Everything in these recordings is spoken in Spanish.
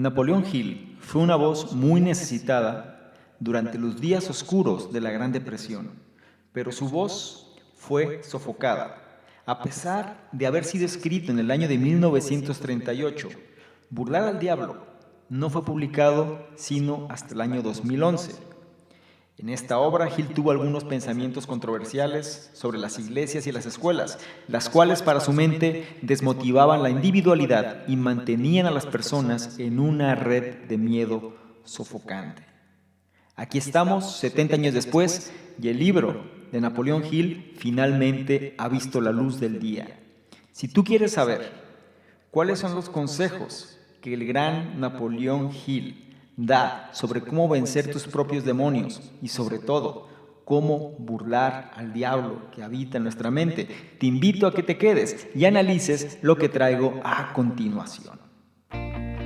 Napoleón Hill fue una voz muy necesitada durante los días oscuros de la Gran Depresión, pero su voz fue sofocada. A pesar de haber sido escrito en el año de 1938, Burlar al Diablo no fue publicado sino hasta el año 2011. En esta obra, Hill tuvo algunos pensamientos controversiales sobre las iglesias y las escuelas, las cuales para su mente desmotivaban la individualidad y mantenían a las personas en una red de miedo sofocante. Aquí estamos, 70 años después, y el libro de Napoleón Hill finalmente ha visto la luz del día. Si tú quieres saber cuáles son los consejos que el gran Napoleón Hill da sobre cómo vencer tus propios demonios y sobre todo cómo burlar al diablo que habita en nuestra mente, te invito a que te quedes y analices lo que traigo a continuación.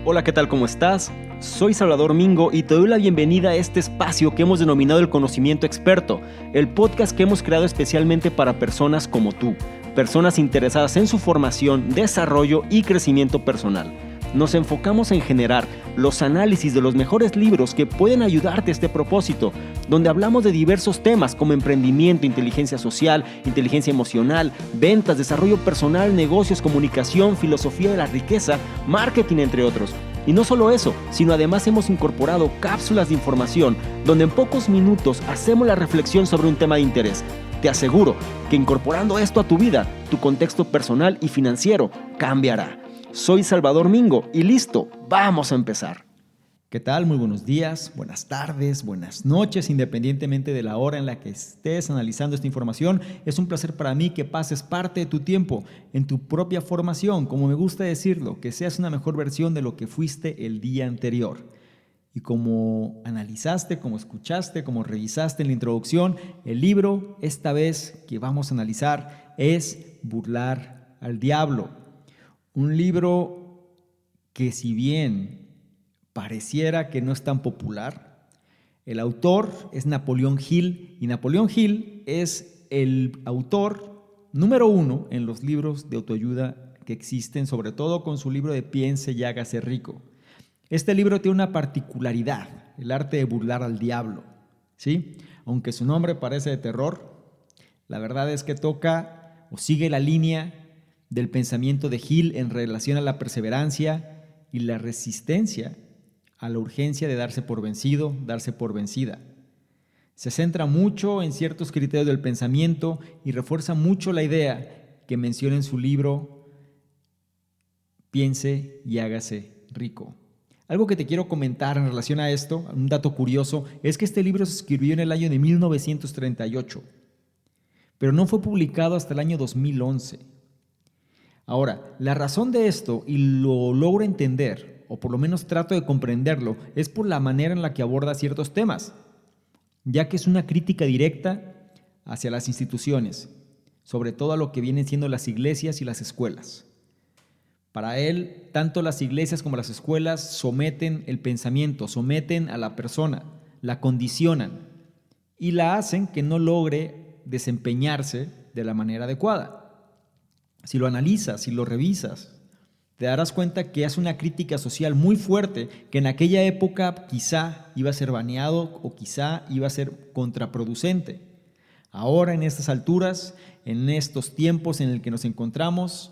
Hola, ¿qué tal? ¿Cómo estás? Soy Salvador Mingo y te doy la bienvenida a este espacio que hemos denominado El Conocimiento Experto, el podcast que hemos creado especialmente para personas como tú, personas interesadas en su formación, desarrollo y crecimiento personal. Nos enfocamos en generar los análisis de los mejores libros que pueden ayudarte a este propósito, donde hablamos de diversos temas como emprendimiento, inteligencia social, inteligencia emocional, ventas, desarrollo personal, negocios, comunicación, filosofía de la riqueza, marketing, entre otros. Y no solo eso, sino además hemos incorporado cápsulas de información donde en pocos minutos hacemos la reflexión sobre un tema de interés. Te aseguro que incorporando esto a tu vida, tu contexto personal y financiero cambiará. Soy Salvador Mingo y listo, vamos a empezar. ¿Qué tal? Muy buenos días, buenas tardes, buenas noches, independientemente de la hora en la que estés analizando esta información. Es un placer para mí que pases parte de tu tiempo en tu propia formación, como me gusta decirlo, que seas una mejor versión de lo que fuiste el día anterior. Y como analizaste, como escuchaste, como revisaste en la introducción, el libro, esta vez que vamos a analizar, es Burlar al Diablo. Un libro que, si bien pareciera que no es tan popular, el autor es Napoleón Hill y Napoleón Hill es el autor número 1 en los libros de autoayuda que existen, sobre todo con su libro de Piense y hágase rico. Este libro tiene una particularidad, el arte de burlar al diablo, ¿sí? Aunque su nombre parece de terror, la verdad es que toca o sigue la línea del pensamiento de Hill en relación a la perseverancia y la resistencia a la urgencia de darse por vencido, darse por vencida. Se centra mucho en ciertos criterios del pensamiento y refuerza mucho la idea que menciona en su libro Piense y hágase rico. Algo que te quiero comentar en relación a esto, un dato curioso, es que este libro se escribió en el año de 1938, pero no fue publicado hasta el año 2011. Ahora, la razón de esto, y lo logro entender, o por lo menos trato de comprenderlo, es por la manera en la que aborda ciertos temas, ya que es una crítica directa hacia las instituciones, sobre todo a lo que vienen siendo las iglesias y las escuelas. Para él, tanto las iglesias como las escuelas someten el pensamiento, someten a la persona, la condicionan y la hacen que no logre desempeñarse de la manera adecuada. Si lo analizas, si lo revisas, te darás cuenta que hace una crítica social muy fuerte que en aquella época quizá iba a ser baneado o quizá iba a ser contraproducente. Ahora, en estas alturas, en estos tiempos en el que nos encontramos,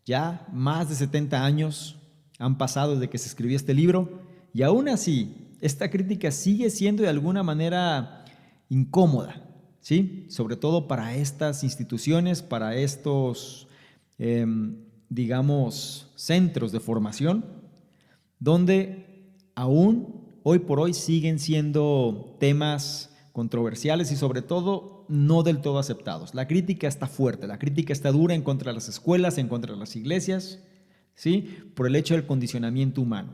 ya más de 70 años han pasado desde que se escribió este libro y aún así esta crítica sigue siendo de alguna manera incómoda, ¿sí? Sobre todo para estas instituciones, para estos digamos, centros de formación, donde aún hoy por hoy siguen siendo temas controversiales y sobre todo no del todo aceptados. La crítica está fuerte, la crítica está dura en contra de las escuelas, en contra de las iglesias, ¿sí? Por el hecho del condicionamiento humano.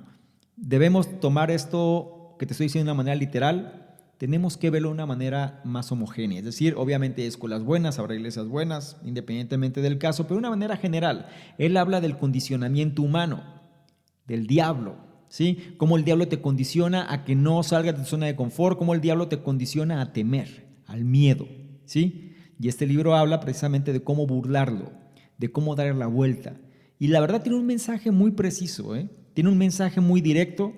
Debemos tomar esto que te estoy diciendo de una manera literal. Tenemos que verlo de una manera más homogénea. Es decir, obviamente hay escuelas buenas, habrá iglesias buenas, independientemente del caso, pero de una manera general. Él habla del condicionamiento humano, del diablo, ¿sí? Cómo el diablo te condiciona a que no salgas de tu zona de confort, cómo el diablo te condiciona a temer, al miedo, ¿sí? Y este libro habla precisamente de cómo burlarlo, de cómo darle la vuelta. Y la verdad tiene un mensaje muy preciso, ¿eh? Tiene un mensaje muy directo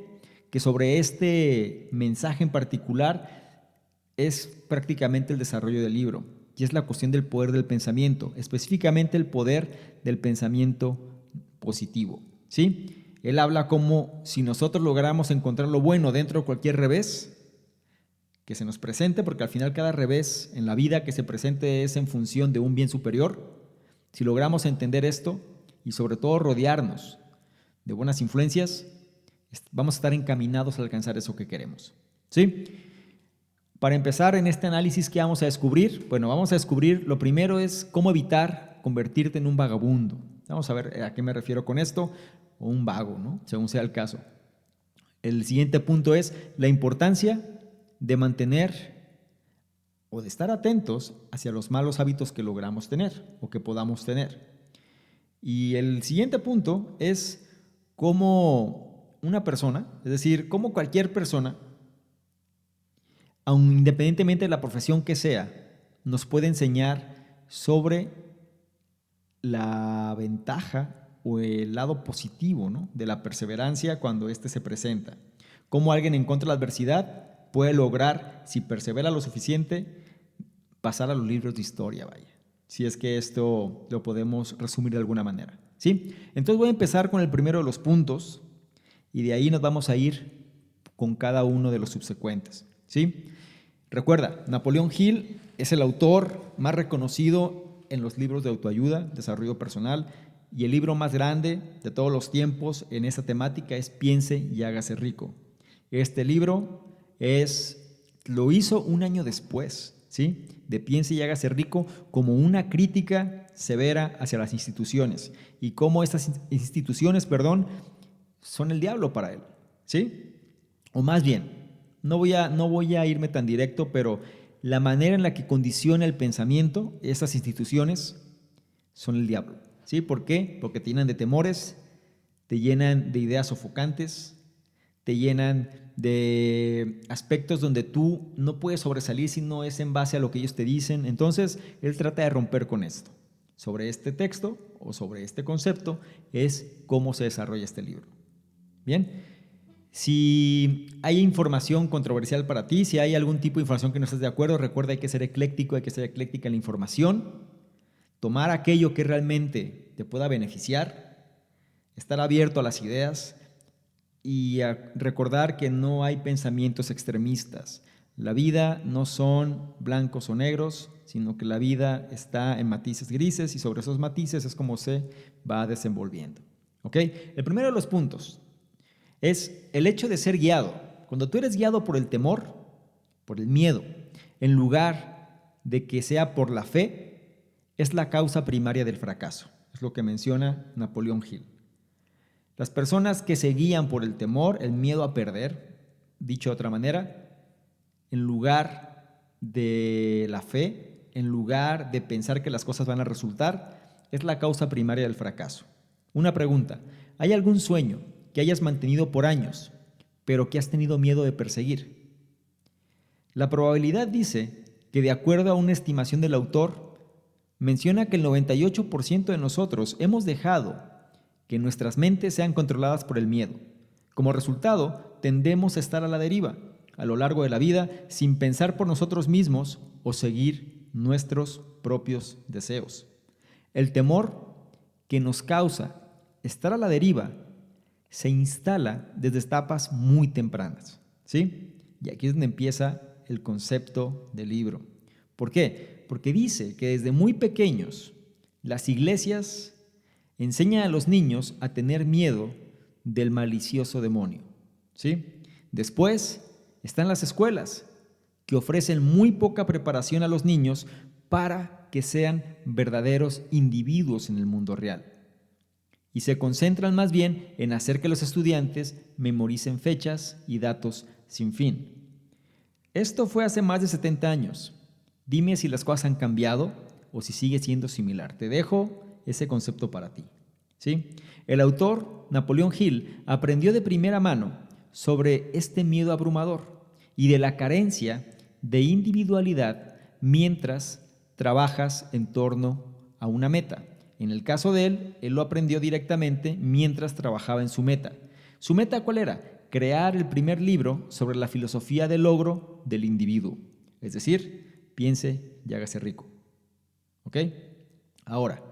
que sobre este mensaje en particular es prácticamente el desarrollo del libro, y es la cuestión del poder del pensamiento, específicamente el poder del pensamiento positivo, ¿sí? Él habla como si nosotros lográramos encontrar lo bueno dentro de cualquier revés que se nos presente, porque al final cada revés en la vida que se presente es en función de un bien superior. Si logramos entender esto y sobre todo rodearnos de buenas influencias, vamos a estar encaminados a alcanzar eso que queremos, ¿sí? Para empezar en este análisis, ¿qué vamos a descubrir? Bueno, vamos a descubrir, lo primero es cómo evitar convertirte en un vagabundo. Vamos a ver a qué me refiero con esto, o un vago, ¿no? Según sea el caso. El siguiente punto es la importancia de mantener o de estar atentos hacia los malos hábitos que logramos tener o que podamos tener. Y el siguiente punto es cómo una persona, es decir, cómo cualquier persona, aun independientemente de la profesión que sea, nos puede enseñar sobre la ventaja o el lado positivo, ¿no?, de la perseverancia cuando éste se presenta. Cómo alguien en contra de la adversidad puede lograr, si persevera lo suficiente, pasar a los libros de historia, vaya. Si es que esto lo podemos resumir de alguna manera, ¿sí? Entonces voy a empezar con el primero de los puntos y de ahí nos vamos a ir con cada uno de los subsecuentes, ¿sí? Recuerda, Napoleón Hill es el autor más reconocido en los libros de autoayuda, desarrollo personal, y el libro más grande de todos los tiempos en esa temática es Piense y hágase rico. Este libro lo hizo un año después, ¿sí?, de Piense y hágase rico, como una crítica severa hacia las instituciones y cómo estas instituciones, son el diablo para él, ¿sí? O más bien, no voy a irme tan directo, pero la manera en la que condiciona el pensamiento esas instituciones son el diablo, ¿sí? ¿Por qué? Porque te llenan de temores, te llenan de ideas sofocantes, te llenan de aspectos donde tú no puedes sobresalir si no es en base a lo que ellos te dicen. Entonces, él trata de romper con esto. Sobre este texto o sobre este concepto es cómo se desarrolla este libro. Bien, si hay información controversial para ti, si hay algún tipo de información que no estés de acuerdo, recuerda, hay que ser ecléctico, hay que ser ecléctica en la información, tomar aquello que realmente te pueda beneficiar, estar abierto a las ideas y a recordar que no hay pensamientos extremistas. La vida no son blancos o negros, sino que la vida está en matices grises y sobre esos matices es como se va desenvolviendo. ¿Ok? El primero de los puntos es el hecho de ser guiado. Cuando tú eres guiado por el temor, por el miedo, en lugar de que sea por la fe, es la causa primaria del fracaso. Es lo que menciona Napoleón Hill. Las personas que se guían por el temor, el miedo a perder, dicho de otra manera, en lugar de la fe, en lugar de pensar que las cosas van a resultar, es la causa primaria del fracaso. Una pregunta: ¿hay algún sueño que hayas mantenido por años, pero que has tenido miedo de perseguir? La probabilidad dice que, de acuerdo a una estimación del autor, menciona que el 98% de nosotros hemos dejado que nuestras mentes sean controladas por el miedo. Como resultado, tendemos a estar a la deriva a lo largo de la vida sin pensar por nosotros mismos o seguir nuestros propios deseos. El temor que nos causa estar a la deriva se instala desde etapas muy tempranas, ¿sí? Y aquí es donde empieza el concepto del libro. ¿Por qué? Porque dice que desde muy pequeños las iglesias enseñan a los niños a tener miedo del malicioso demonio, ¿sí? Después están las escuelas, que ofrecen muy poca preparación a los niños para que sean verdaderos individuos en el mundo real. Y se concentran más bien en hacer que los estudiantes memoricen fechas y datos sin fin. Esto fue hace más de 70 años. Dime si las cosas han cambiado o si sigue siendo similar. Te dejo ese concepto para ti, ¿sí? El autor, Napoleón Hill, aprendió de primera mano sobre este miedo abrumador y de la carencia de individualidad mientras trabajas en torno a una meta. En el caso de él lo aprendió directamente mientras trabajaba en su meta. ¿Su meta cuál era? Crear el primer libro sobre la filosofía del logro del individuo. Es decir, piense y hágase rico. ¿Ok? Ahora,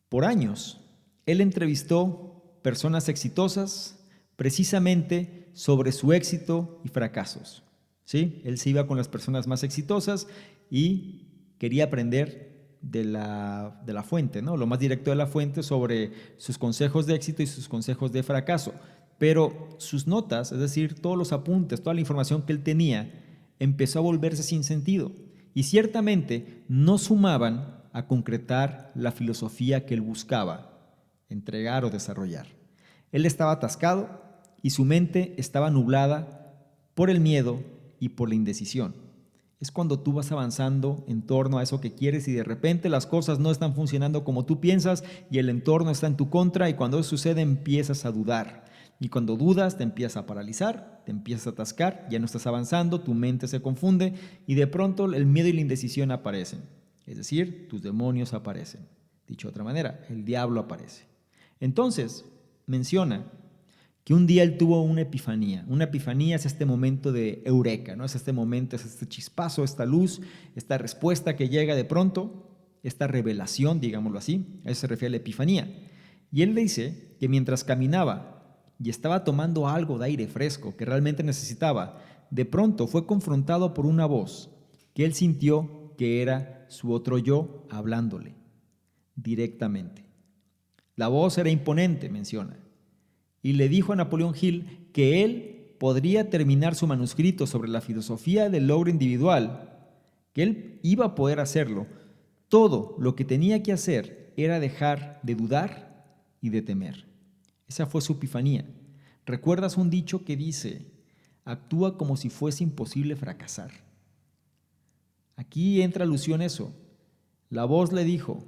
por años, él entrevistó personas exitosas precisamente sobre su éxito y fracasos. ¿Sí? Él se iba con las personas más exitosas y quería aprender de la fuente, ¿no? Lo más directo de la fuente sobre sus consejos de éxito y sus consejos de fracaso. Pero sus notas, es decir, todos los apuntes, toda la información que él tenía, empezó a volverse sin sentido y ciertamente no sumaban a concretar la filosofía que él buscaba entregar o desarrollar. Él estaba atascado y su mente estaba nublada por el miedo y por la indecisión. Es cuando tú vas avanzando en torno a eso que quieres y de repente las cosas no están funcionando como tú piensas y el entorno está en tu contra y cuando eso sucede empiezas a dudar. Y cuando dudas te empiezas a paralizar, te empiezas a atascar, ya no estás avanzando, tu mente se confunde y de pronto el miedo y la indecisión aparecen. Es decir, tus demonios aparecen. Dicho de otra manera, el diablo aparece. Entonces, menciona que un día él tuvo una epifanía. Una epifanía es este momento de eureka, ¿no? Es este momento, es este chispazo, esta luz, esta respuesta que llega de pronto, esta revelación, digámoslo así, a eso se refiere a la epifanía. Y él dice que mientras caminaba y estaba tomando algo de aire fresco que realmente necesitaba, de pronto fue confrontado por una voz que él sintió que era su otro yo hablándole directamente. La voz era imponente, menciona, y le dijo a Napoleón Hill que él podría terminar su manuscrito sobre la filosofía del logro individual, que él iba a poder hacerlo. Todo lo que tenía que hacer era dejar de dudar y de temer. Esa fue su epifanía. ¿Recuerdas un dicho que dice, actúa como si fuese imposible fracasar? Aquí entra alusión eso. La voz le dijo,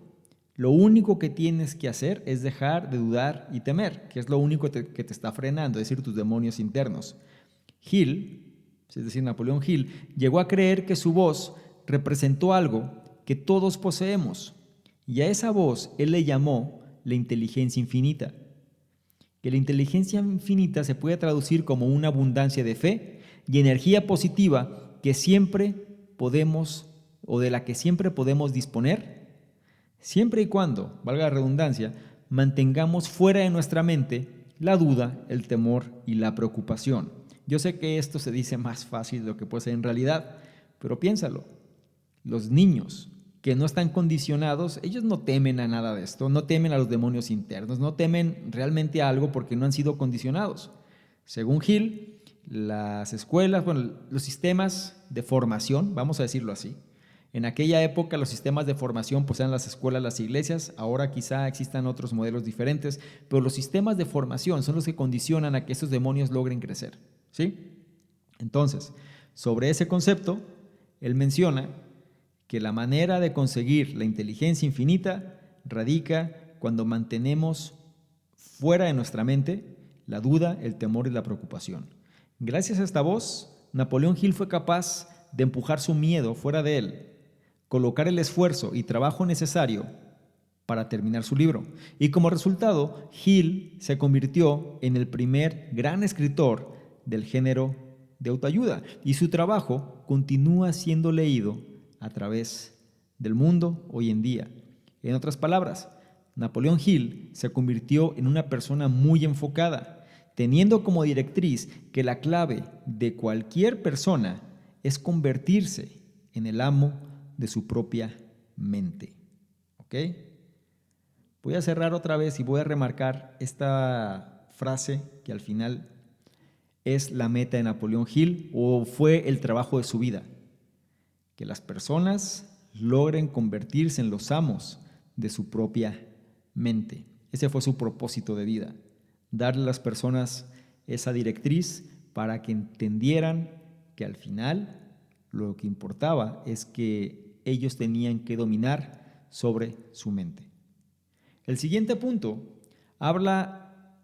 lo único que tienes que hacer es dejar de dudar y temer, que es lo único que te está frenando, es decir, tus demonios internos. Hill, es decir, Napoleón Hill, llegó a creer que su voz representó algo que todos poseemos, y a esa voz él le llamó la inteligencia infinita. Que la inteligencia infinita se puede traducir como una abundancia de fe y energía positiva que siempre podemos, o de la que siempre podemos disponer, siempre y cuando, valga la redundancia, mantengamos fuera de nuestra mente la duda, el temor y la preocupación. Yo sé que esto se dice más fácil de lo que puede ser en realidad, pero piénsalo. Los niños que no están condicionados, ellos no temen a nada de esto, no temen a los demonios internos, no temen realmente a algo porque no han sido condicionados. Según Hill, las escuelas, los sistemas de formación, vamos a decirlo así, en aquella época los sistemas de formación pues eran las escuelas, las iglesias, ahora quizá existan otros modelos diferentes, pero los sistemas de formación son los que condicionan a que esos demonios logren crecer, ¿sí? Entonces, sobre ese concepto, él menciona que la manera de conseguir la inteligencia infinita radica cuando mantenemos fuera de nuestra mente la duda, el temor y la preocupación. Gracias a esta voz, Napoleón Hill fue capaz de empujar su miedo fuera de él, colocar el esfuerzo y trabajo necesario para terminar su libro. Y como resultado, Hill se convirtió en el primer gran escritor del género de autoayuda y su trabajo continúa siendo leído a través del mundo hoy en día. En otras palabras, Napoleón Hill se convirtió en una persona muy enfocada, teniendo como directriz que la clave de cualquier persona es convertirse en el amo de su propia mente. ¿Ok? Voy a cerrar otra vez y voy a remarcar esta frase que al final es la meta de Napoleón Hill o fue el trabajo de su vida. Que las personas logren convertirse en los amos de su propia mente. Ese fue su propósito de vida, darle a las personas esa directriz para que entendieran que al final lo que importaba es que ellos tenían que dominar sobre su mente. El siguiente punto habla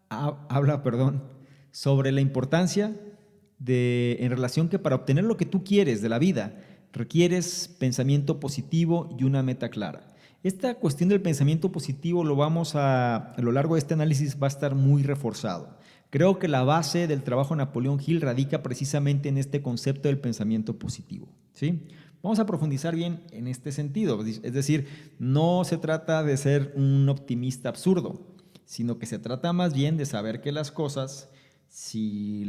sobre la importancia en relación que para obtener lo que tú quieres de la vida requieres pensamiento positivo y una meta clara. Esta cuestión del pensamiento positivo a lo largo de este análisis va a estar muy reforzado. Creo que la base del trabajo de Napoleón Hill radica precisamente en este concepto del pensamiento positivo, ¿sí? Vamos a profundizar bien en este sentido, es decir, no se trata de ser un optimista absurdo, sino que se trata más bien de saber que las cosas, si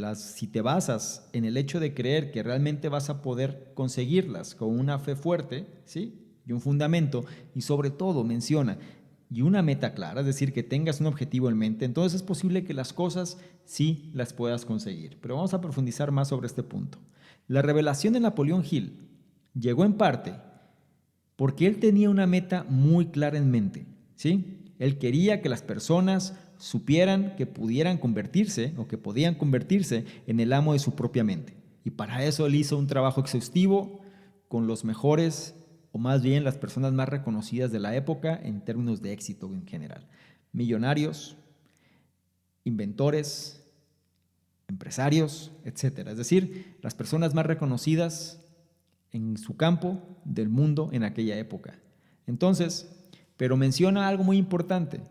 te basas en el hecho de creer que realmente vas a poder conseguirlas con una fe fuerte, ¿sí? Y un fundamento, y sobre todo menciona, y una meta clara, es decir, que tengas un objetivo en mente, entonces es posible que las cosas sí las puedas conseguir. Pero vamos a profundizar más sobre este punto. La revelación de Napoleón Hill llegó en parte porque él tenía una meta muy clara en mente, ¿sí? Él quería que las personas supieran que pudieran convertirse o que podían convertirse en el amo de su propia mente. Y para eso él hizo un trabajo exhaustivo con los mejores, o más bien las personas más reconocidas de la época en términos de éxito en general. Millonarios, inventores, empresarios, etcétera. Es decir, las personas más reconocidas en su campo del mundo en aquella época. Entonces, pero menciona algo muy importante,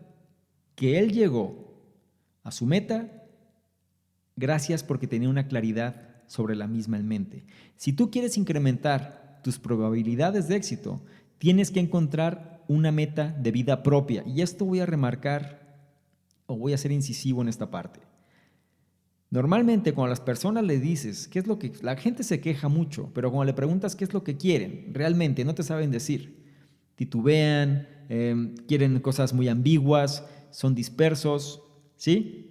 que él llegó a su meta gracias porque tenía una claridad sobre la misma en mente. Si tú quieres incrementar tus probabilidades de éxito, tienes que encontrar una meta de vida propia. Y esto voy a remarcar o voy a ser incisivo en esta parte. Normalmente cuando a las personas le dices qué es lo que... La gente se queja mucho, pero cuando le preguntas qué es lo que quieren, realmente no te saben decir. Titubean, quieren cosas muy ambiguas, son dispersos, ¿sí?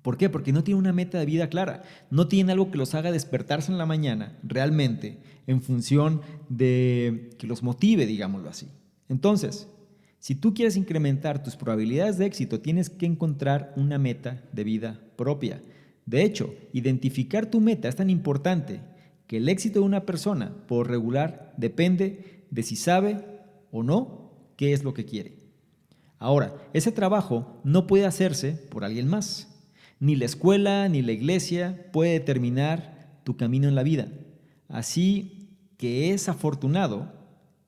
¿Por qué? Porque no tienen una meta de vida clara. No tienen algo que los haga despertarse en la mañana, realmente, en función de que los motive, digámoslo así. Entonces, si tú quieres incrementar tus probabilidades de éxito, tienes que encontrar una meta de vida propia. De hecho, identificar tu meta es tan importante que el éxito de una persona, por regular, depende de si sabe o no qué es lo que quiere. Ahora, ese trabajo no puede hacerse por alguien más. Ni la escuela ni la iglesia puede determinar tu camino en la vida. Así que es afortunado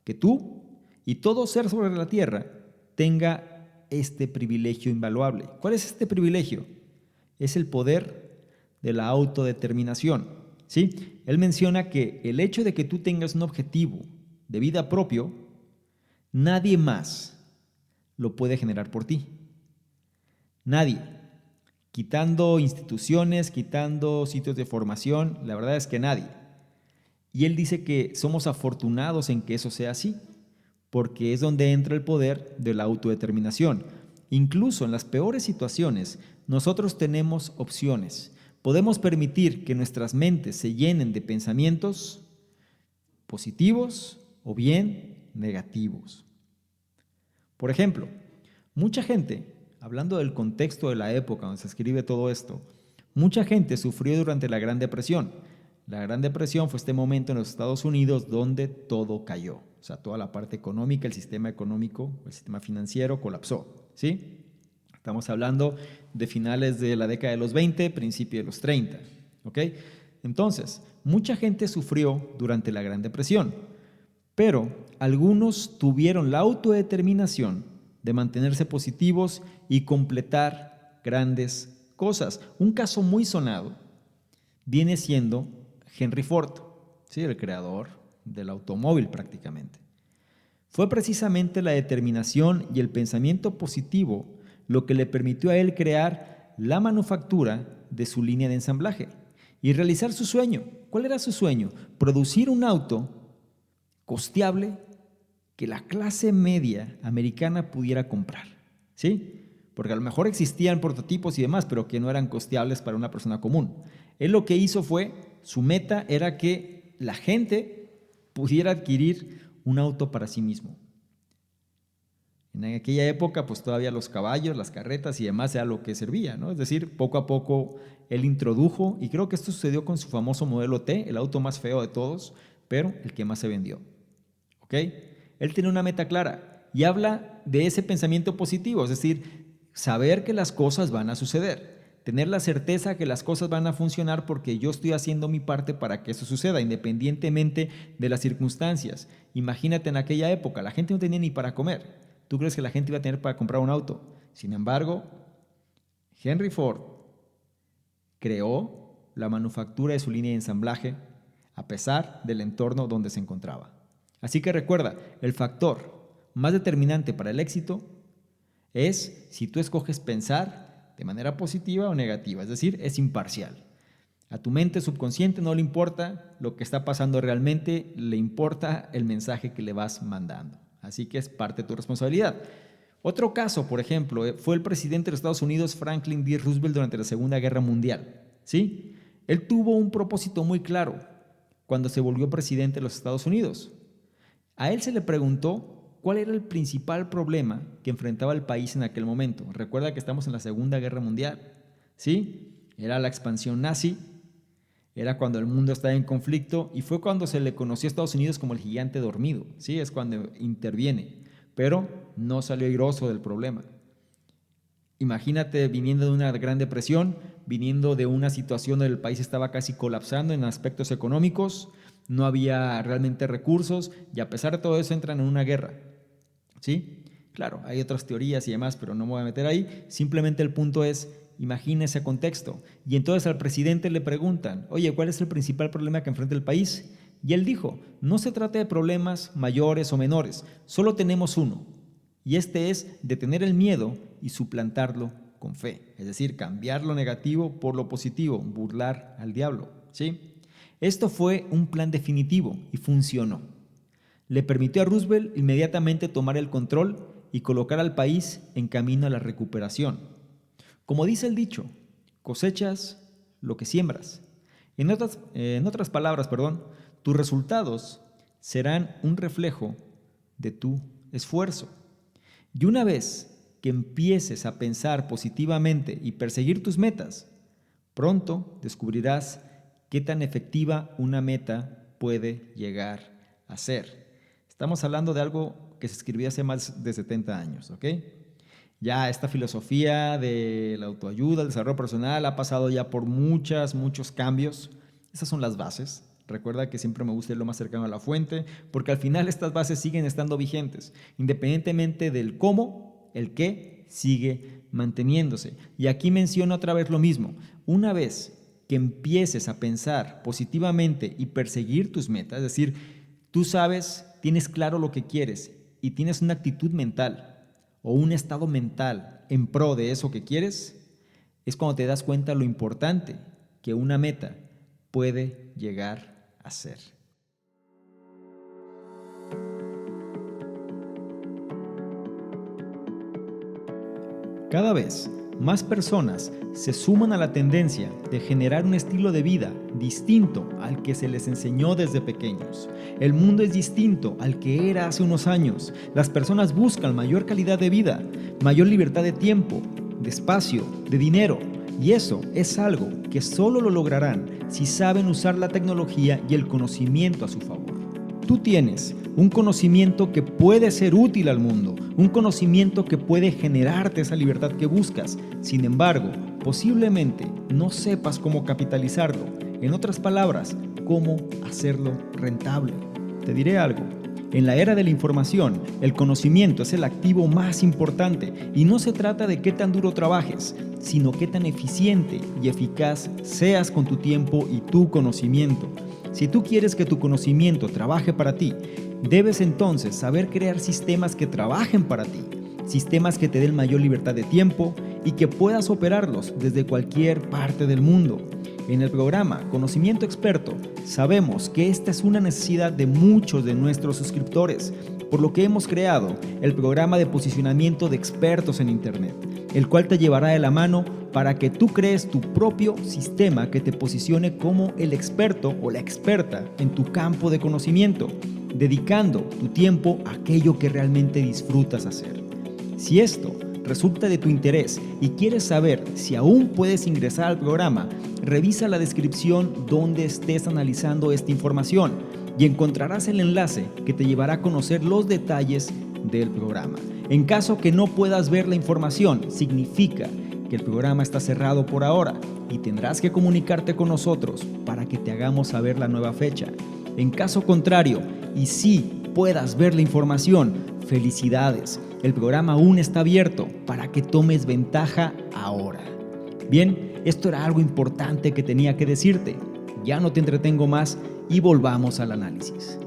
que tú y todo ser sobre la tierra tenga este privilegio invaluable. ¿Cuál es este privilegio? Es el poder de la autodeterminación, ¿sí? Él menciona que el hecho de que tú tengas un objetivo de vida propio, nadie más lo puede generar por ti. Nadie. Quitando instituciones, quitando sitios de formación, la verdad es que nadie. Y él dice que somos afortunados en que eso sea así, porque es donde entra el poder de la autodeterminación. Incluso en las peores situaciones, nosotros tenemos opciones. Podemos permitir que nuestras mentes se llenen de pensamientos positivos o bien negativos. Por ejemplo, mucha gente, hablando del contexto de la época donde se escribe todo esto, mucha gente sufrió durante la Gran Depresión. La Gran Depresión fue este momento en los Estados Unidos donde todo cayó. O sea, toda la parte económica, el sistema económico, el sistema financiero colapsó, ¿sí? Estamos hablando de finales de la década de los 20, principio de los 30, ¿ok? Entonces, mucha gente sufrió durante la Gran Depresión, pero algunos tuvieron la autodeterminación de mantenerse positivos y completar grandes cosas. Un caso muy sonado viene siendo Henry Ford, ¿sí? El creador del automóvil prácticamente. Fue precisamente la determinación y el pensamiento positivo lo que le permitió a él crear la manufactura de su línea de ensamblaje y realizar su sueño. ¿Cuál era su sueño? Producir un auto costeable que la clase media americana pudiera comprar, ¿sí? Porque a lo mejor existían prototipos y demás, pero que no eran costeables para una persona común. Él lo que hizo su meta era que la gente pudiera adquirir un auto para sí mismo. En aquella época, pues todavía los caballos, las carretas y demás era lo que servía, ¿no? Es decir, poco a poco él introdujo, y creo que esto sucedió con su famoso modelo T, el auto más feo de todos, pero el que más se vendió. ¿Ok? Él tiene una meta clara y habla de ese pensamiento positivo, es decir, saber que las cosas van a suceder. tener la certeza que las cosas van a funcionar porque yo estoy haciendo mi parte para que eso suceda, independientemente de las circunstancias. Imagínate en aquella época, la gente no tenía ni para comer. ¿Tú crees que la gente iba a tener para comprar un auto? Sin embargo, Henry Ford creó la manufactura de su línea de ensamblaje a pesar del entorno donde se encontraba. Así que recuerda, el factor más determinante para el éxito es si tú escoges pensar de manera positiva o negativa, es decir, es imparcial. A tu mente subconsciente no le importa lo que está pasando realmente, le importa el mensaje que le vas mandando. Así que es parte de tu responsabilidad. Otro caso, por ejemplo, fue el presidente de los Estados Unidos, Franklin D. Roosevelt, durante la Segunda Guerra Mundial. ¿Sí? Él tuvo un propósito muy claro cuando se volvió presidente de los Estados Unidos. A él se le preguntó cuál era el principal problema que enfrentaba el país en aquel momento. Recuerda que estamos en la Segunda Guerra Mundial. ¿Sí? Era la expansión nazi, era cuando el mundo estaba en conflicto y fue cuando se le conoció a Estados Unidos como el gigante dormido. ¿Sí? Es cuando interviene, pero no salió airoso del problema. Imagínate viniendo de una gran depresión, viniendo de una situación donde el país estaba casi colapsando en aspectos económicos, no había realmente recursos y a pesar de todo eso entran en una guerra. ¿Sí? Claro, hay otras teorías y demás, pero no me voy a meter ahí. Simplemente el punto es, imagina ese contexto. Y entonces al presidente le preguntan, oye, ¿cuál es el principal problema que enfrenta el país? Y él dijo, no se trata de problemas mayores o menores, solo tenemos uno. Y este es detener el miedo y suplantarlo con fe. Es decir, cambiar lo negativo por lo positivo, burlar al diablo. ¿Sí? Esto fue un plan definitivo y funcionó. Le permitió a Roosevelt inmediatamente tomar el control y colocar al país en camino a la recuperación. Como dice el dicho, cosechas lo que siembras. En otras palabras, tus resultados serán un reflejo de tu esfuerzo. Y una vez que empieces a pensar positivamente y perseguir tus metas, pronto descubrirás qué tan efectiva una meta puede llegar a ser. Estamos hablando de algo que se escribió hace más de 70 años, ¿ok? Ya esta filosofía de la autoayuda, el desarrollo personal ha pasado ya por muchos cambios. Esas son las bases. Recuerda que siempre me gusta ir lo más cercano a la fuente, porque al final estas bases siguen estando vigentes. Independientemente del cómo, el qué sigue manteniéndose. Y aquí menciono otra vez lo mismo. Una vez que empieces a pensar positivamente y perseguir tus metas, es decir, tú sabes, tienes claro lo que quieres y tienes una actitud mental o un estado mental en pro de eso que quieres, es cuando te das cuenta lo importante que una meta puede llegar a ser. Cada vez más personas se suman a la tendencia de generar un estilo de vida distinto al que se les enseñó desde pequeños. El mundo es distinto al que era hace unos años. Las personas buscan mayor calidad de vida, mayor libertad de tiempo, de espacio, de dinero. Y eso es algo que solo lo lograrán si saben usar la tecnología y el conocimiento a su favor. Tú tienes un conocimiento que puede ser útil al mundo, un conocimiento que puede generarte esa libertad que buscas. Sin embargo, posiblemente no sepas cómo capitalizarlo. En otras palabras, cómo hacerlo rentable. Te diré algo. En la era de la información, el conocimiento es el activo más importante y no se trata de qué tan duro trabajes, sino qué tan eficiente y eficaz seas con tu tiempo y tu conocimiento. Si tú quieres que tu conocimiento trabaje para ti, debes entonces saber crear sistemas que trabajen para ti, sistemas que te den mayor libertad de tiempo y que puedas operarlos desde cualquier parte del mundo. En el programa Conocimiento Experto sabemos que esta es una necesidad de muchos de nuestros suscriptores, por lo que hemos creado el programa de posicionamiento de expertos en Internet, el cual te llevará de la mano para que tú crees tu propio sistema que te posicione como el experto o la experta en tu campo de conocimiento, dedicando tu tiempo a aquello que realmente disfrutas hacer. Si esto resulta de tu interés y quieres saber si aún puedes ingresar al programa, revisa la descripción donde estés analizando esta información y encontrarás el enlace que te llevará a conocer los detalles del programa. En caso que no puedas ver la información, significa que el programa está cerrado por ahora y tendrás que comunicarte con nosotros para que te hagamos saber la nueva fecha. En caso contrario, y si puedas ver la información, felicidades, el programa aún está abierto para que tomes ventaja ahora. Bien, esto era algo importante que tenía que decirte. Ya no te entretengo más y volvamos al análisis.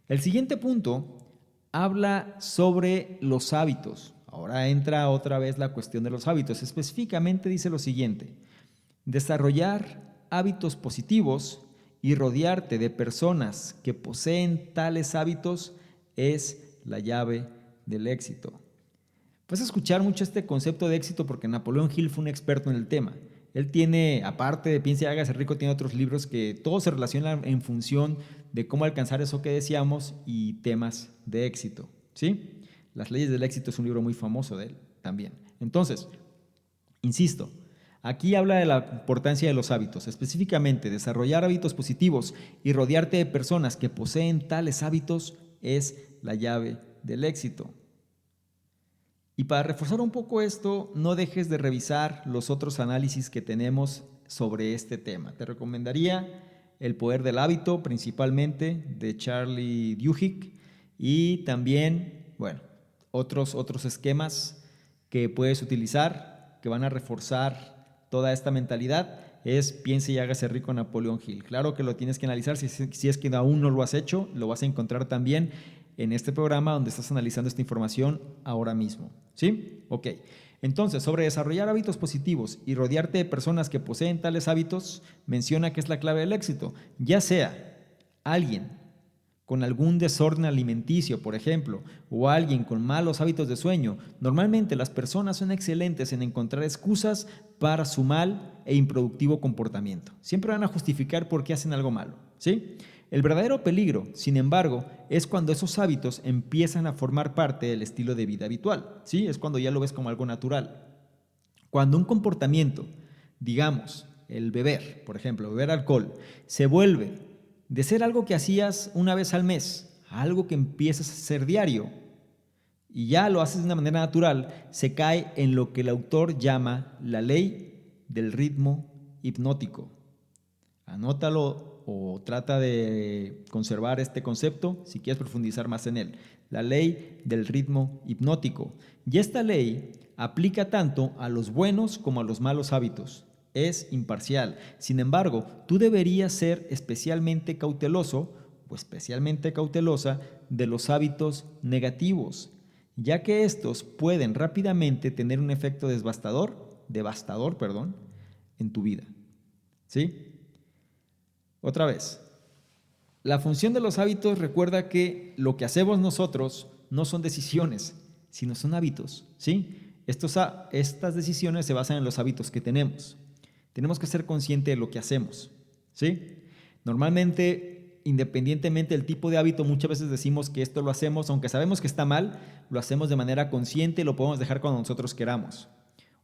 El siguiente punto habla sobre los hábitos. Ahora entra otra vez la cuestión de los hábitos. Específicamente dice lo siguiente: desarrollar hábitos positivos y rodearte de personas que poseen tales hábitos es la llave del éxito. Vas a escuchar mucho este concepto de éxito porque Napoleón Hill fue un experto en el tema. Él tiene, aparte de Piensa y hágase rico, tiene otros libros que todos se relacionan en función de cómo alcanzar eso que decíamos y temas de éxito, ¿sí? Las leyes del éxito es un libro muy famoso de él también. Entonces, insisto, aquí habla de la importancia de los hábitos, específicamente desarrollar hábitos positivos y rodearte de personas que poseen tales hábitos es la llave del éxito. Y para reforzar un poco esto, no dejes de revisar los otros análisis que tenemos sobre este tema. Te recomendaría El poder del hábito, principalmente, de Charlie Duhigg, y también, bueno, otros esquemas que puedes utilizar que van a reforzar toda esta mentalidad es Piense y hágase rico, Napoleón Hill. Claro que lo tienes que analizar, si es que aún no lo has hecho, lo vas a encontrar también en este programa donde estás analizando esta información ahora mismo, ¿sí? Ok, entonces sobre desarrollar hábitos positivos y rodearte de personas que poseen tales hábitos, menciona que es la clave del éxito, ya sea alguien con algún desorden alimenticio, por ejemplo, o alguien con malos hábitos de sueño. Normalmente las personas son excelentes en encontrar excusas para su mal e improductivo comportamiento. Siempre van a justificar por qué hacen algo malo, ¿sí? El verdadero peligro, sin embargo, es cuando esos hábitos empiezan a formar parte del estilo de vida habitual, ¿sí? Es cuando ya lo ves como algo natural. Cuando un comportamiento, digamos, el beber, por ejemplo, beber alcohol, se vuelve de ser algo que hacías una vez al mes a algo que empiezas a hacer diario y ya lo haces de una manera natural, se cae en lo que el autor llama la ley del ritmo hipnótico. Anótalo o trata de conservar este concepto si quieres profundizar más en él. La ley del ritmo hipnótico. Y esta ley aplica tanto a los buenos como a los malos hábitos. Es imparcial. Sin embargo, tú deberías ser especialmente cauteloso o especialmente cautelosa de los hábitos negativos, ya que estos pueden rápidamente tener un efecto devastador, en tu vida. ¿Sí? Otra vez, la función de los hábitos, recuerda que lo que hacemos nosotros no son decisiones, sino son hábitos, ¿sí? Estas decisiones se basan en los hábitos que tenemos. Tenemos que ser conscientes de lo que hacemos, ¿sí? Normalmente, independientemente del tipo de hábito, muchas veces decimos que esto lo hacemos, aunque sabemos que está mal, lo hacemos de manera consciente y lo podemos dejar cuando nosotros queramos.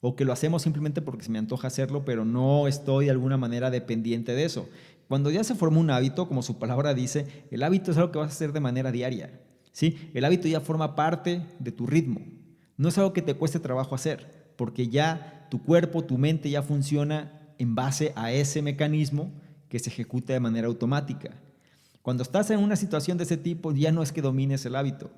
O que lo hacemos simplemente porque se me antoja hacerlo, pero no estoy de alguna manera dependiente de eso. Cuando ya se formó un hábito, como su palabra dice, el hábito es algo que vas a hacer de manera diaria, ¿sí? El hábito ya forma parte de tu ritmo. No es algo que te cueste trabajo hacer, porque ya tu cuerpo, tu mente ya funciona en base a ese mecanismo que se ejecuta de manera automática. Cuando estás en una situación de ese tipo, ya no es que domines el hábito.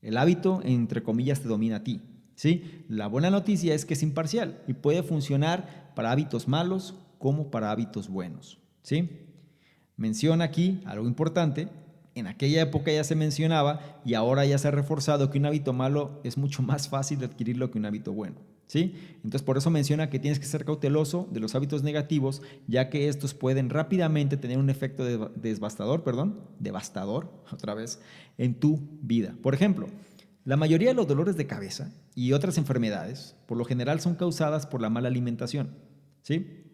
El hábito, entre comillas, te domina a ti, ¿sí? La buena noticia es que es imparcial y puede funcionar para hábitos malos como para hábitos buenos, ¿sí? Menciona aquí algo importante. En aquella época ya se mencionaba y ahora ya se ha reforzado que un hábito malo es mucho más fácil de adquirirlo que un hábito bueno, ¿sí? Entonces por eso menciona que tienes que ser cauteloso de los hábitos negativos, ya que estos pueden rápidamente tener un efecto devastador, otra vez, en tu vida. Por ejemplo, la mayoría de los dolores de cabeza y otras enfermedades, por lo general, son causadas por la mala alimentación, ¿sí?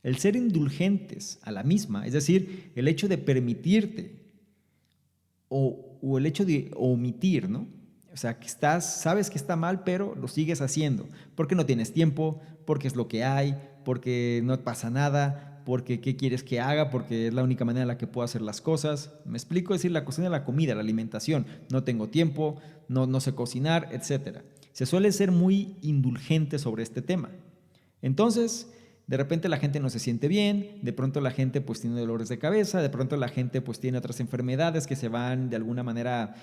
El ser indulgentes a la misma, es decir, el hecho de permitirte o el hecho de omitir, ¿no? O sea, que sabes que está mal, pero lo sigues haciendo, porque no tienes tiempo, porque es lo que hay, porque no pasa nada, porque ¿qué quieres que haga? Porque es la única manera en la que puedo hacer las cosas. Me explico, es decir, la cuestión de la comida, la alimentación. No tengo tiempo, no sé cocinar, etc. Se suele ser muy indulgente sobre este tema. Entonces, de repente la gente no se siente bien, de pronto la gente pues tiene dolores de cabeza, de pronto la gente pues tiene otras enfermedades que se van de alguna manera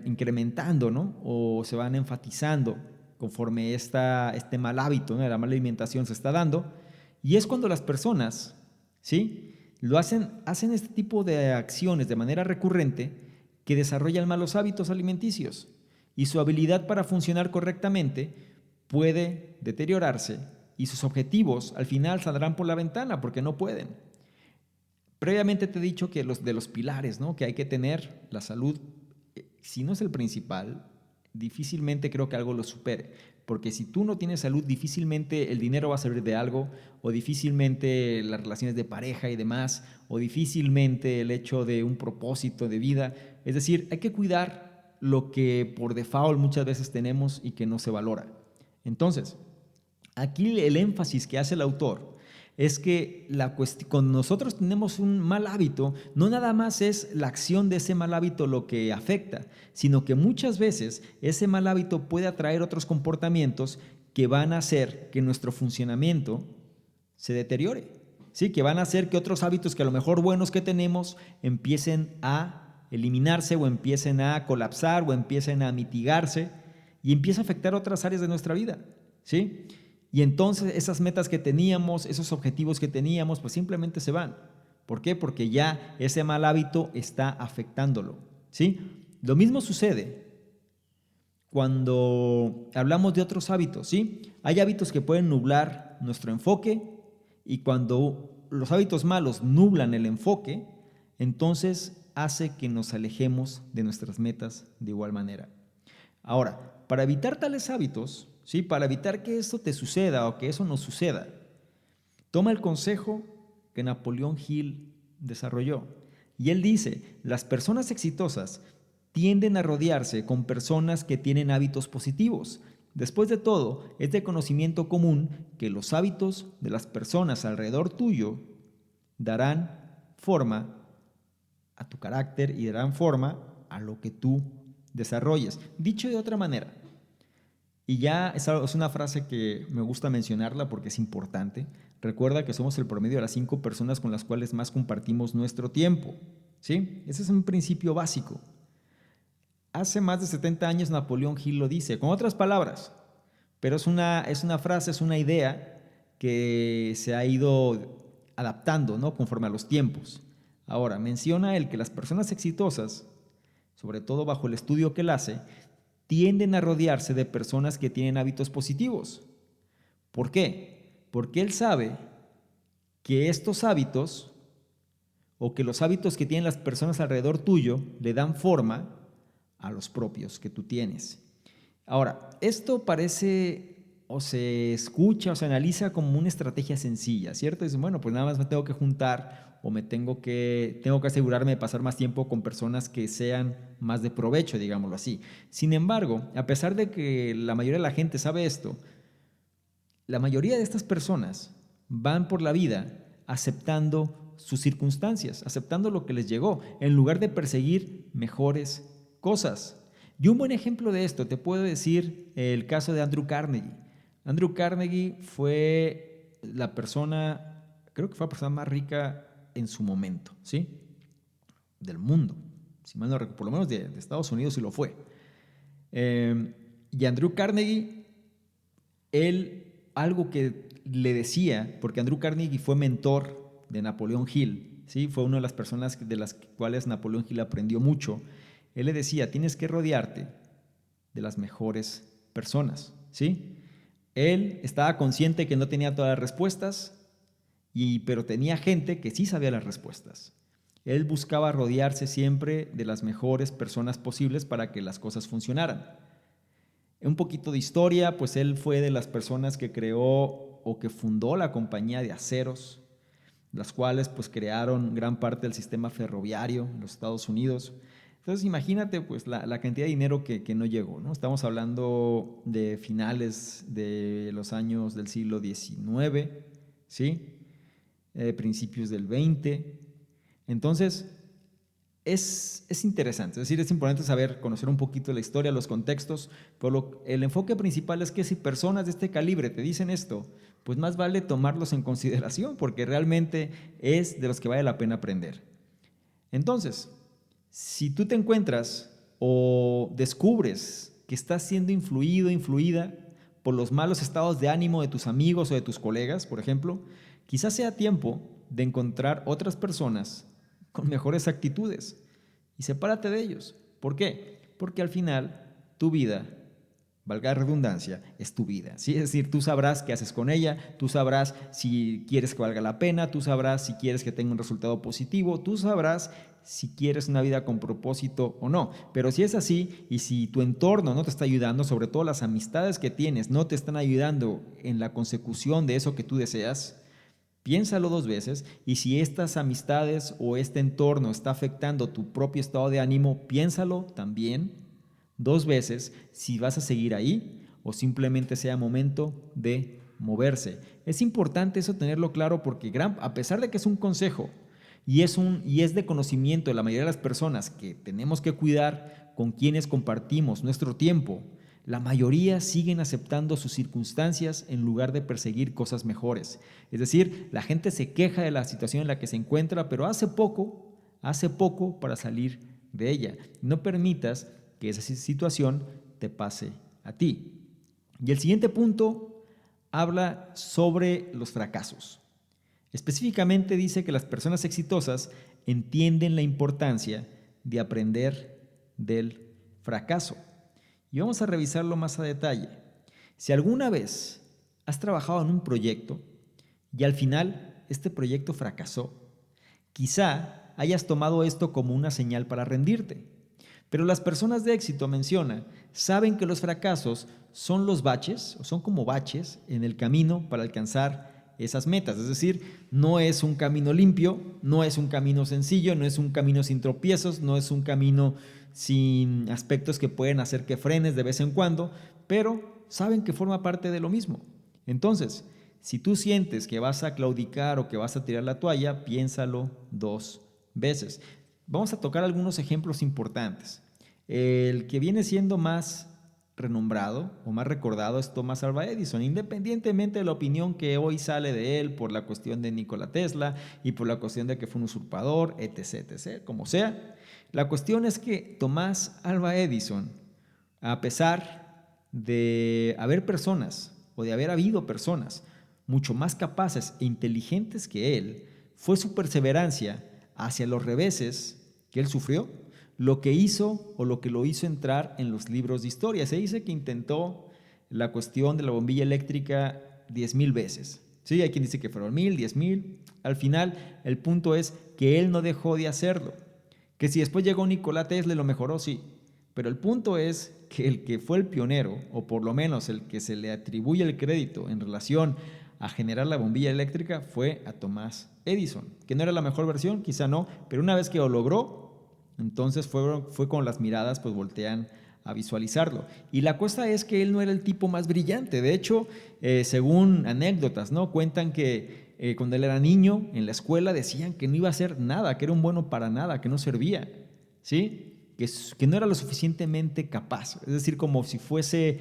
incrementando, ¿no? O se van enfatizando conforme este mal hábito, ¿no? La mala alimentación se está dando. Y es cuando las personas, ¿sí? Hacen este tipo de acciones de manera recurrente que desarrollan malos hábitos alimenticios y su habilidad para funcionar correctamente puede deteriorarse y sus objetivos al final saldrán por la ventana porque no pueden. Previamente te he dicho que de los pilares, ¿no? Que hay que tener la salud, si no es el principal, difícilmente creo que algo lo supere. Porque si tú no tienes salud, difícilmente el dinero va a servir de algo, o difícilmente las relaciones de pareja y demás, o difícilmente el hecho de un propósito de vida. Es decir, hay que cuidar lo que por default muchas veces tenemos y que no se valora. Entonces, aquí el énfasis que hace el autor es que cuando nosotros tenemos un mal hábito, no nada más es la acción de ese mal hábito lo que afecta, sino que muchas veces ese mal hábito puede atraer otros comportamientos que van a hacer que nuestro funcionamiento se deteriore, ¿sí? Que van a hacer que otros hábitos que a lo mejor buenos que tenemos empiecen a eliminarse o empiecen a colapsar o empiecen a mitigarse y empieza a afectar otras áreas de nuestra vida, ¿sí? Y entonces esas metas que teníamos, esos objetivos que teníamos, pues simplemente se van. ¿Por qué? Porque ya ese mal hábito está afectándolo, ¿sí? Lo mismo sucede cuando hablamos de otros hábitos, ¿sí? Hay hábitos que pueden nublar nuestro enfoque y cuando los hábitos malos nublan el enfoque, entonces hace que nos alejemos de nuestras metas de igual manera. Ahora, para evitar tales hábitos, ¿sí? Para evitar que esto te suceda o que eso nos suceda, toma el consejo que Napoleón Hill desarrolló. Y él dice, las personas exitosas tienden a rodearse con personas que tienen hábitos positivos. Después de todo, es de conocimiento común que los hábitos de las personas alrededor tuyo darán forma a tu carácter y darán forma a lo que tú desarrolles. Dicho de otra manera, y ya es una frase que me gusta mencionarla porque es importante. Recuerda que somos el promedio de las 5 personas con las cuales más compartimos nuestro tiempo, ¿sí? Ese es un principio básico. Hace más de 70 años Napoleón Hill lo dice, con otras palabras, pero es una frase, es una idea que se ha ido adaptando, ¿no? Conforme a los tiempos. Ahora, menciona él que las personas exitosas, sobre todo bajo el estudio que él hace, tienden a rodearse de personas que tienen hábitos positivos. ¿Por qué? Porque él sabe que estos hábitos o que los hábitos que tienen las personas alrededor tuyo le dan forma a los propios que tú tienes. Ahora, esto parece o se escucha o se analiza como una estrategia sencilla, ¿cierto? Dicen, bueno, pues nada más me tengo que juntar o tengo que asegurarme de pasar más tiempo con personas que sean más de provecho, digámoslo así. Sin embargo, a pesar de que la mayoría de la gente sabe esto, la mayoría de estas personas van por la vida aceptando sus circunstancias, aceptando lo que les llegó, en lugar de perseguir mejores cosas. Y un buen ejemplo de esto te puedo decir el caso de Andrew Carnegie. Andrew Carnegie fue la persona, creo que fue la persona más rica en su momento, ¿sí? Del mundo, si mal no recuerdo, por lo menos de Estados Unidos sí lo fue. Y Andrew Carnegie, él, algo que le decía, porque Andrew Carnegie fue mentor de Napoleón Hill, ¿sí? Fue una de las personas de las cuales Napoleón Hill aprendió mucho. Él le decía, tienes que rodearte de las mejores personas, ¿sí? Él estaba consciente que no tenía todas las respuestas, pero tenía gente que sí sabía las respuestas. Él buscaba rodearse siempre de las mejores personas posibles para que las cosas funcionaran. Un poquito de historia, pues él fue de las personas que creó o que fundó la compañía de aceros, las cuales pues crearon gran parte del sistema ferroviario en los Estados Unidos. Entonces imagínate pues la cantidad de dinero que no llegó, ¿no? Estamos hablando de finales de los años del siglo XIX, ¿sí? principios del 20. Entonces, es interesante, es decir, es importante saber, conocer un poquito la historia, los contextos, pero el enfoque principal es que si personas de este calibre te dicen esto, pues más vale tomarlos en consideración, porque realmente es de los que vale la pena aprender. Entonces, si tú te encuentras o descubres que estás siendo influido, influida por los malos estados de ánimo de tus amigos o de tus colegas, por ejemplo, quizás sea tiempo de encontrar otras personas con mejores actitudes y sepárate de ellos. ¿Por qué? Porque al final tu vida, valga la redundancia, es tu vida, ¿sí? Es decir, tú sabrás qué haces con ella, tú sabrás si quieres que valga la pena, tú sabrás si quieres que tenga un resultado positivo, tú sabrás si quieres una vida con propósito o no. Pero si es así y si tu entorno no te está ayudando, sobre todo las amistades que tienes no te están ayudando en la consecución de eso que tú deseas, piénsalo 2 veces, y si estas amistades o este entorno está afectando tu propio estado de ánimo, piénsalo también 2 veces si vas a seguir ahí o simplemente sea momento de moverse. Es importante eso tenerlo claro porque a pesar de que es un consejo y es de conocimiento de la mayoría de las personas que tenemos que cuidar con quienes compartimos nuestro tiempo, la mayoría siguen aceptando sus circunstancias en lugar de perseguir cosas mejores. Es decir, la gente se queja de la situación en la que se encuentra, pero hace poco para salir de ella. No permitas que esa situación te pase a ti. Y el siguiente punto habla sobre los fracasos. Específicamente dice que las personas exitosas entienden la importancia de aprender del fracaso. Y vamos a revisarlo más a detalle. Si alguna vez has trabajado en un proyecto y al final este proyecto fracasó, quizá hayas tomado esto como una señal para rendirte. Pero las personas de éxito, menciona, saben que los fracasos son los baches, o son como baches en el camino para alcanzar esas metas. Es decir, no es un camino limpio, no es un camino sencillo, no es un camino sin tropiezos, no es un camino sin aspectos que pueden hacer que frenes de vez en cuando, pero saben que forma parte de lo mismo. Entonces, si tú sientes que vas a claudicar o que vas a tirar la toalla, piénsalo 2 veces. Vamos a tocar algunos ejemplos importantes. El que viene siendo más renombrado o más recordado es Thomas Alva Edison, independientemente de la opinión que hoy sale de él por la cuestión de Nikola Tesla y por la cuestión de que fue un usurpador, etc., como sea. La cuestión es que Thomas Alva Edison, a pesar de haber personas o de haber habido personas mucho más capaces e inteligentes que él, fue su perseverancia hacia los reveses que él sufrió lo que hizo o lo que lo hizo entrar en los libros de historia. Se dice que intentó la cuestión de la bombilla eléctrica 10,000 veces. Sí, hay quien dice que fueron 1,000, 10,000. Al final, el punto es que él no dejó de hacerlo. Que si después llegó Nikola Tesla y lo mejoró, sí. Pero el punto es que el que fue el pionero, o por lo menos el que se le atribuye el crédito en relación a generar la bombilla eléctrica, fue a Thomas Edison. Que no era la mejor versión, quizá no, pero una vez que lo logró, entonces fue con las miradas, pues voltean a visualizarlo. Y la cosa es que él no era el tipo más brillante. De hecho, según anécdotas, ¿no? Cuentan que cuando él era niño, en la escuela decían que no iba a hacer nada, que era un bueno para nada, que no servía, ¿sí? Que no era lo suficientemente capaz. Es decir, como si fuese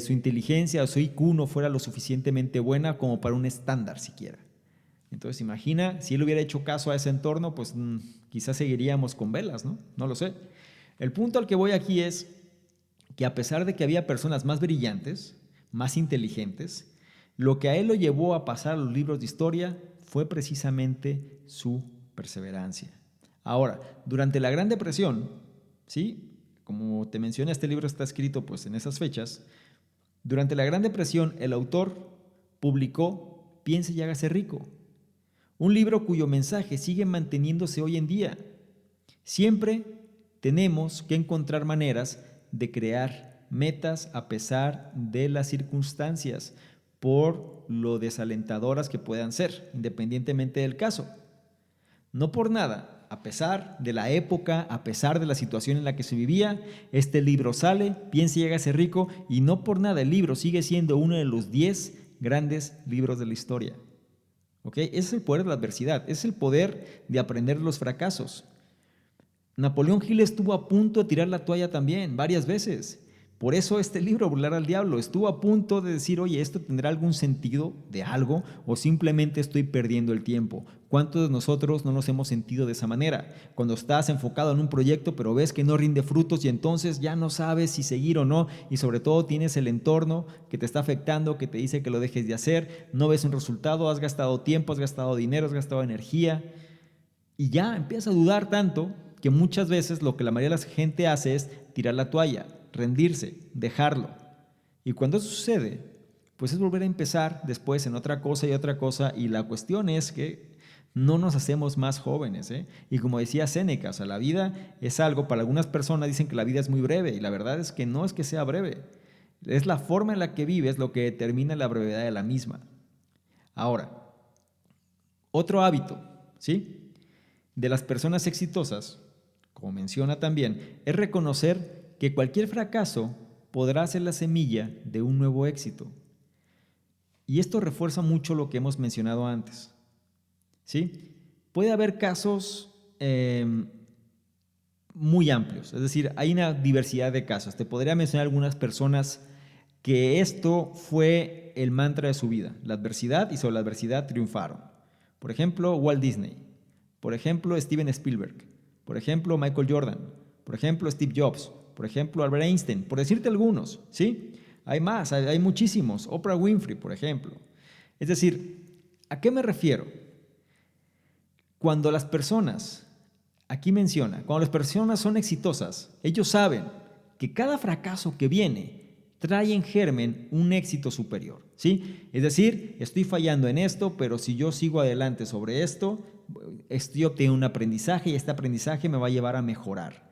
su inteligencia o su IQ no fuera lo suficientemente buena como para un estándar siquiera. Entonces imagina, si él hubiera hecho caso a ese entorno, pues quizás seguiríamos con velas, ¿no? No lo sé. El punto al que voy aquí es que a pesar de que había personas más brillantes, más inteligentes, lo que a él lo llevó a pasar a los libros de historia fue precisamente su perseverancia. Ahora, durante la Gran Depresión, ¿sí? Como te mencioné, este libro está escrito pues en esas fechas. Durante la Gran Depresión, el autor publicó Piense y hágase rico, un libro cuyo mensaje sigue manteniéndose hoy en día. Siempre tenemos que encontrar maneras de crear metas a pesar de las circunstancias, por lo desalentadoras que puedan ser, independientemente del caso. No por nada, a pesar de la época, a pesar de la situación en la que se vivía, este libro sale, Piense y hágase rico, y no por nada el libro sigue siendo uno de los 10 grandes libros de la historia. ¿Ok? Ese es el poder de la adversidad, es el poder de aprender los fracasos. Napoleón Hill estuvo a punto de tirar la toalla también, varias veces. Por eso este libro, Burlar al Diablo, estuvo a punto de decir, oye, ¿esto tendrá algún sentido de algo o simplemente estoy perdiendo el tiempo? ¿Cuántos de nosotros no nos hemos sentido de esa manera? Cuando estás enfocado en un proyecto pero ves que no rinde frutos y entonces ya no sabes si seguir o no y sobre todo tienes el entorno que te está afectando, que te dice que lo dejes de hacer, no ves un resultado, has gastado tiempo, has gastado dinero, has gastado energía y ya empiezas a dudar tanto que muchas veces lo que la mayoría de la gente hace es tirar la toalla, rendirse, dejarlo. Y cuando eso sucede, pues es volver a empezar después en otra cosa y la cuestión es que no nos hacemos más jóvenes, ¿eh? Y como decía Séneca, o sea, la vida es algo, para algunas personas dicen que la vida es muy breve y la verdad es que no es que sea breve, es la forma en la que vives lo que determina la brevedad de la misma. Ahora, otro hábito, ¿sí? De las personas exitosas, como menciona también, es reconocer que cualquier fracaso podrá ser la semilla de un nuevo éxito. Y esto refuerza mucho lo que hemos mencionado antes. ¿Sí? Puede haber casos muy amplios, es decir, hay una diversidad de casos. Te podría mencionar algunas personas que esto fue el mantra de su vida, la adversidad y sobre la adversidad triunfaron. Por ejemplo, Walt Disney, por ejemplo, Steven Spielberg, por ejemplo, Michael Jordan, por ejemplo, Steve Jobs, por ejemplo, Albert Einstein, por decirte algunos, ¿sí? Hay más, hay muchísimos, Oprah Winfrey, por ejemplo. Es decir, ¿a qué me refiero? Cuando las personas, aquí menciona, cuando las personas son exitosas, ellos saben que cada fracaso que viene trae en germen un éxito superior, ¿sí? Es decir, estoy fallando en esto, pero si yo sigo adelante sobre esto, estoy obteniendo un aprendizaje y este aprendizaje me va a llevar a mejorar.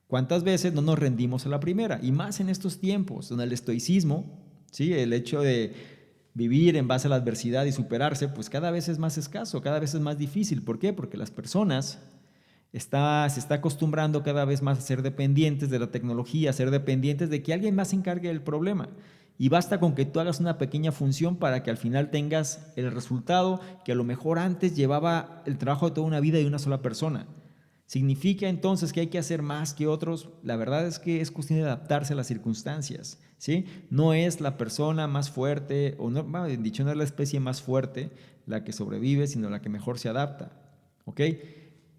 ¿Cuántas veces no nos rendimos a la primera? Y más en estos tiempos, en el estoicismo, ¿sí? El hecho de vivir en base a la adversidad y superarse, pues cada vez es más escaso, cada vez es más difícil. ¿Por qué? Porque las personas se está acostumbrando cada vez más a ser dependientes de la tecnología, a ser dependientes de que alguien más se encargue del problema. Y basta con que tú hagas una pequeña función para que al final tengas el resultado que a lo mejor antes llevaba el trabajo de toda una vida de una sola persona. ¿Significa entonces que hay que hacer más que otros? La verdad es que es cuestión de adaptarse a las circunstancias, ¿sí? No es la persona más fuerte, o no, dicho, no es la especie más fuerte la que sobrevive, sino la que mejor se adapta, ¿ok?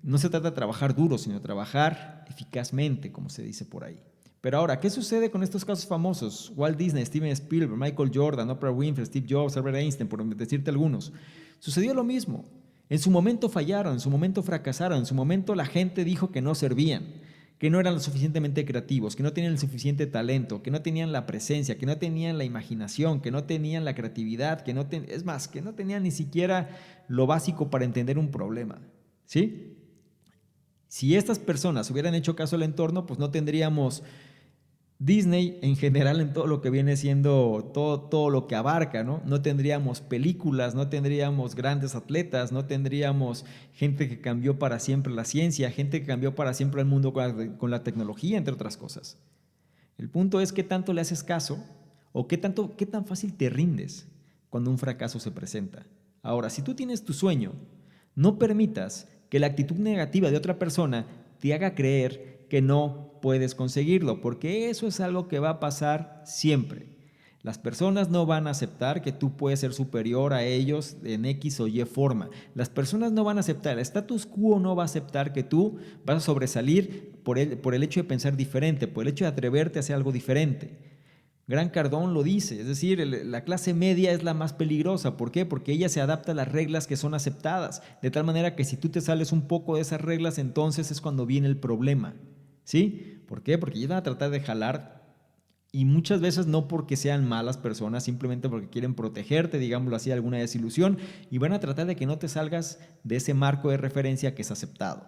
No se trata de trabajar duro, sino de trabajar eficazmente, como se dice por ahí. Pero ahora, ¿qué sucede con estos casos famosos? Walt Disney, Steven Spielberg, Michael Jordan, Oprah Winfrey, Steve Jobs, Albert Einstein, por decirte algunos. Sucedió lo mismo. En su momento fallaron, en su momento fracasaron, en su momento la gente dijo que no servían, que no eran lo suficientemente creativos, que no tenían el suficiente talento, que no tenían la presencia, que no tenían la imaginación, que no tenían la creatividad, es más, que no tenían ni siquiera lo básico para entender un problema, ¿sí? Si estas personas hubieran hecho caso al entorno, pues no tendríamos Disney en general en todo lo que viene siendo todo lo que abarca, ¿no? No tendríamos películas, no tendríamos grandes atletas, no tendríamos gente que cambió para siempre la ciencia, gente que cambió para siempre el mundo con la tecnología, entre otras cosas. El punto es qué tanto le haces caso o qué tan fácil te rindes cuando un fracaso se presenta. Ahora, si tú tienes tu sueño, no permitas que la actitud negativa de otra persona te haga creer que no puedes conseguirlo, porque eso es algo que va a pasar siempre. Las personas no van a aceptar que tú puedes ser superior a ellos en X o Y forma. Las personas no van a aceptar, el status quo no va a aceptar que tú vas a sobresalir por el hecho de pensar diferente, por el hecho de atreverte a hacer algo diferente. Gran Cardón lo dice, es decir, la clase media es la más peligrosa. ¿Por qué? Porque ella se adapta a las reglas que son aceptadas, de tal manera que si tú te sales un poco de esas reglas, entonces es cuando viene el problema. ¿Sí? ¿Por qué? Porque ellos van a tratar de jalar y muchas veces no porque sean malas personas, simplemente porque quieren protegerte, digámoslo así, de alguna desilusión y van a tratar de que no te salgas de ese marco de referencia que es aceptado.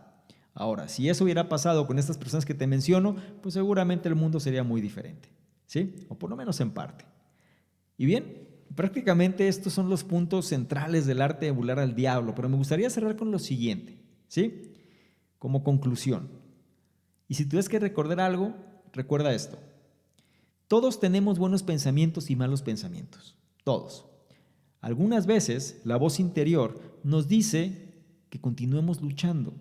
Ahora, si eso hubiera pasado con estas personas que te menciono, pues seguramente el mundo sería muy diferente. ¿Sí? O por lo menos en parte. Y bien, prácticamente estos son los puntos centrales del arte de burlar al diablo, pero me gustaría cerrar con lo siguiente, ¿sí? Como conclusión. Y si tuvieras que recordar algo, recuerda esto. Todos tenemos buenos pensamientos y malos pensamientos. Todos. Algunas veces la voz interior nos dice que continuemos luchando.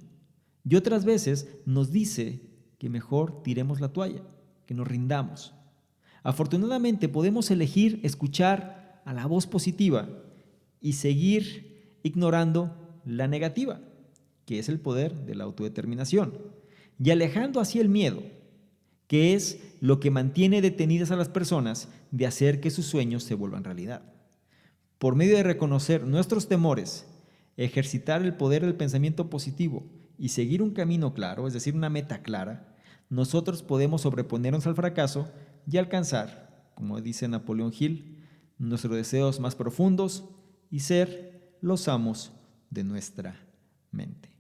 Y otras veces nos dice que mejor tiremos la toalla, que nos rindamos. Afortunadamente podemos elegir escuchar a la voz positiva y seguir ignorando la negativa, que es el poder de la autodeterminación, y alejando así el miedo, que es lo que mantiene detenidas a las personas de hacer que sus sueños se vuelvan realidad. Por medio de reconocer nuestros temores, ejercitar el poder del pensamiento positivo y seguir un camino claro, es decir, una meta clara, nosotros podemos sobreponernos al fracaso y alcanzar, como dice Napoleón Hill, nuestros deseos más profundos y ser los amos de nuestra mente.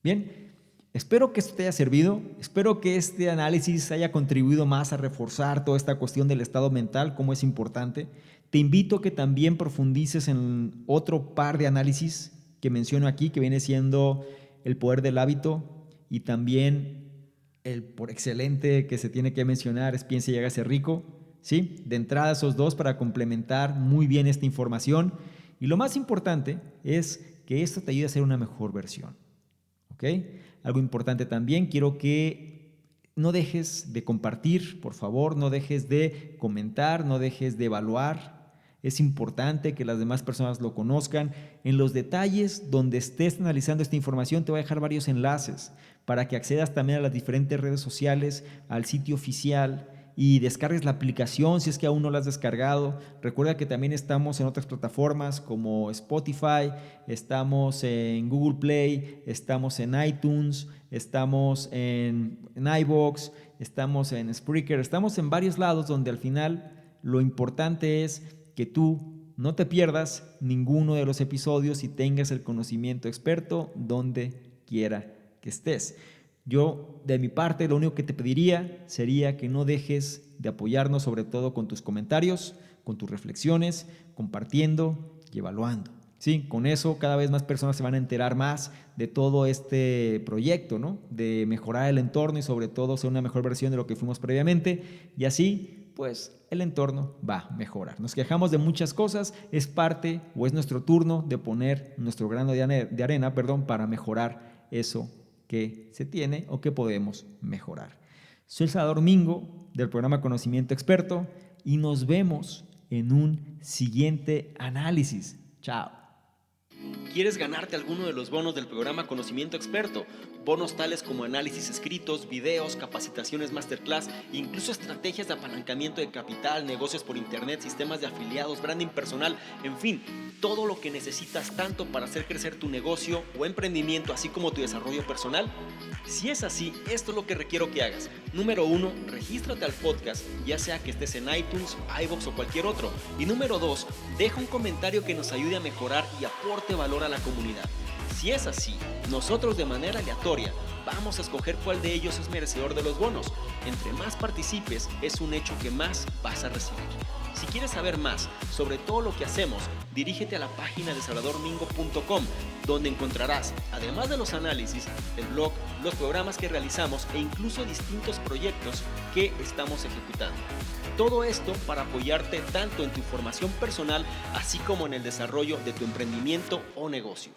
Bien, espero que esto te haya servido, espero que este análisis haya contribuido más a reforzar toda esta cuestión del estado mental, cómo es importante. Te invito a que también profundices en otro par de análisis que menciono aquí, que viene siendo el poder del hábito y también el por excelente que se tiene que mencionar es Piensa y hágase rico. ¿Sí? De entrada esos dos para complementar muy bien esta información. Y lo más importante es que esto te ayude a ser una mejor versión. ¿Ok? Algo importante también, quiero que no dejes de compartir, por favor, no dejes de comentar, no dejes de evaluar. Es importante que las demás personas lo conozcan. En los detalles donde estés analizando esta información te voy a dejar varios enlaces para que accedas también a las diferentes redes sociales, al sitio oficial y descargues la aplicación si es que aún no la has descargado. Recuerda que también estamos en otras plataformas como Spotify, estamos en Google Play, estamos en iTunes, estamos en iVoox, estamos en Spreaker, estamos en varios lados donde al final lo importante es que tú no te pierdas ninguno de los episodios y tengas el conocimiento experto donde quiera que estés. Yo, de mi parte, lo único que te pediría sería que no dejes de apoyarnos, sobre todo con tus comentarios, con tus reflexiones, compartiendo y evaluando. Sí, con eso cada vez más personas se van a enterar más de todo este proyecto, ¿no? De mejorar el entorno y sobre todo ser una mejor versión de lo que fuimos previamente y así pues el entorno va a mejorar. Nos quejamos de muchas cosas, es parte o es nuestro turno de poner nuestro grano de arena, para mejorar eso que se tiene o que podemos mejorar. Soy Salvador Mingo del programa Conocimiento Experto y nos vemos en un siguiente análisis. Chao. ¿Quieres ganarte alguno de los bonos del programa Conocimiento Experto? Bonos tales como análisis escritos, videos, capacitaciones masterclass, incluso estrategias de apalancamiento de capital, negocios por internet, sistemas de afiliados, branding personal, en fin, todo lo que necesitas tanto para hacer crecer tu negocio o emprendimiento, así como tu desarrollo personal. Si es así, esto es lo que requiero que hagas. Número 1, regístrate al podcast, ya sea que estés en iTunes, iVoox o cualquier otro. Y número 2, deja un comentario que nos ayude a mejorar y aporte valor a la comunidad. Si es así, nosotros de manera aleatoria vamos a escoger cuál de ellos es merecedor de los bonos. Entre más participes, es un hecho que más vas a recibir. Si quieres saber más sobre todo lo que hacemos, dirígete a la página de salvadormingo.com, donde encontrarás, además de los análisis, el blog, los programas que realizamos e incluso distintos proyectos que estamos ejecutando. Todo esto para apoyarte tanto en tu formación personal, así como en el desarrollo de tu emprendimiento o negocio.